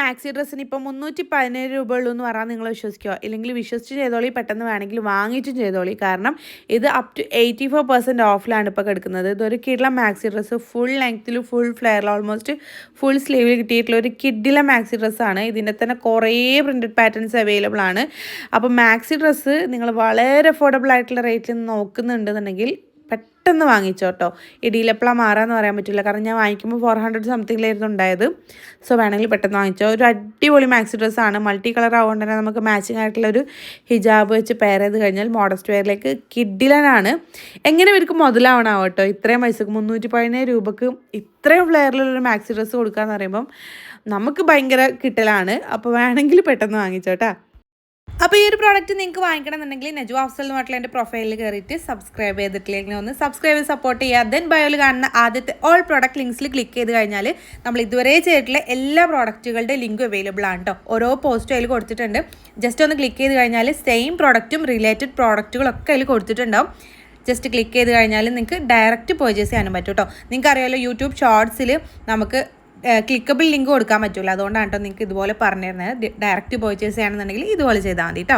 Maxi ഡ്രസ്സിന് ഇപ്പോൾ 317 രൂപ ഉള്ളൂ എന്ന് പറഞ്ഞാൽ നിങ്ങൾ വിശ്വസിക്കുമോ? ഇല്ലെങ്കിൽ വിശ്വസിച്ച് ചെയ്തോളി, പെട്ടെന്ന് വേണമെങ്കിൽ വാങ്ങിയിട്ടും ചെയ്തോളി. കാരണം ഇത് അപ് ടു 84% ഓഫിലാണ് ഇപ്പോൾ കിടക്കുന്നത്. ഇതൊരു കിഡിലെ മാക്സി ഡ്രസ്സ്, ഫുൾ ലെങ്ത്തിൽ ഫുൾ ഫ്ലെയറിൽ ഓൾമോസ്റ്റ് ഫുൾ സ്ലീവിൽ കിട്ടിയിട്ടുള്ള ഒരു കിഡിലെ മാക്സി ഡ്രസ്സാണ്. ഇതിൻ്റെ തന്നെ കുറേ പ്രിൻറ്റഡ് പാറ്റേൺസ് അവൈലബിൾ ആണ്. അപ്പോൾ മാക്സി ഡ്രസ്സ് നിങ്ങൾ വളരെ അഫോർഡബിൾ ആയിട്ടുള്ള റേറ്റിൽ നോക്കുന്നുണ്ടെന്നുണ്ടെങ്കിൽ പെട്ടെന്ന് വാങ്ങിച്ചോട്ടോ. ഇടിയിലെപ്പോഴാണ് മാറാന്ന് പറയാൻ പറ്റില്ല. കാരണം ഞാൻ വാങ്ങിക്കുമ്പോൾ 400 സംതിങ്ങിലായിരുന്നു ഉണ്ടായത്. സോ വേണമെങ്കിൽ പെട്ടെന്ന് വാങ്ങിച്ചോ. ഒരു അടിപൊളി മാക്സി ഡ്രസ്സാണ്. മൾട്ടി കളർ ആവുകൊണ്ട് തന്നെ നമുക്ക് മാച്ചിങ് ആയിട്ടുള്ളൊരു ഹിജാബ് വെച്ച് പെയർ ചെയ്ത് കഴിഞ്ഞാൽ മോഡസ്റ്റ് വെയറിലേക്ക് കിഡിലനാണ്. എങ്ങനെ ഇവർക്ക് മുതലാവണാവോ കേട്ടോ. ഇത്രയും പൈസക്ക് 317 രൂപക്ക് ഇത്രയും ഫ്ലെയറിലുള്ളൊരു മാക്സി ഡ്രസ്സ് കൊടുക്കാമെന്ന് പറയുമ്പം നമുക്ക് ഭയങ്കര കിട്ടലാണ്. അപ്പോൾ വേണമെങ്കിൽ പെട്ടെന്ന് വാങ്ങിച്ചോട്ടാ. അപ്പോൾ ഈ ഒരു പ്രോഡക്റ്റ് നിങ്ങൾക്ക് വാങ്ങിക്കണമെന്നുണ്ടെങ്കിൽ നജു അഫ്സൽ എന്ന് പറഞ്ഞിട്ടുള്ള എൻ്റെ പ്രൊഫൈലിൽ കയറിയിട്ട് സബ്സ്ക്രൈബ് ചെയ്തിട്ടില്ലെങ്കിൽ ഒന്ന് സബ്സ്ക്രൈബ് ചെയ്ത് സപ്പോർട്ട് ചെയ്യുക. ദെൻ ബയോയിൽ കാണുന്ന ആദ്യത്തെ ഓൾ പ്രോഡക്റ്റ് ലിങ്ക്സിൽ ക്ലിക്ക് ചെയ്ത് കഴിഞ്ഞാൽ നമ്മൾ ഇതുവരെ ചെയ്തിട്ടുള്ള എല്ലാ പ്രോഡക്റ്റുകളുടെ ലിങ്ക് അവൈലബിൾ ആണ് കേട്ടോ. ഓരോ പോസ്റ്റും അതിൽ കൊടുത്തിട്ടുണ്ട്. ജസ്റ്റ് ഒന്ന് ക്ലിക്ക് ചെയ്ത് കഴിഞ്ഞാൽ സെയിം പ്രോഡക്റ്റും റിലേറ്റഡ് പ്രോഡക്റ്റുകളൊക്കെ അതിൽ കൊടുത്തിട്ടുണ്ടാവും. ജസ്റ്റ് ക്ലിക്ക് ചെയ്ത് കഴിഞ്ഞാൽ നിങ്ങൾക്ക് ഡയറക്റ്റ് പർച്ചേസ് ചെയ്യാനും പറ്റും കേട്ടോ. നിങ്ങൾക്കറിയാമല്ലോ യൂട്യൂബ് ഷോർട്സിൽ നമുക്ക് ക്ലിക്കബിൾ ലിങ്ക് കൊടുക്കാൻ പറ്റില്ല. അതുകൊണ്ടാണ് കേട്ടോ നിങ്ങൾക്ക് ഇതുപോലെ പറഞ്ഞു തരുന്നത്. ഡയറക്റ്റ് പർച്ചേസ് ചെയ്യണമെന്നുണ്ടെങ്കിൽ ഇതുപോലെ ചെയ്താൽ മതി കേട്ടോ.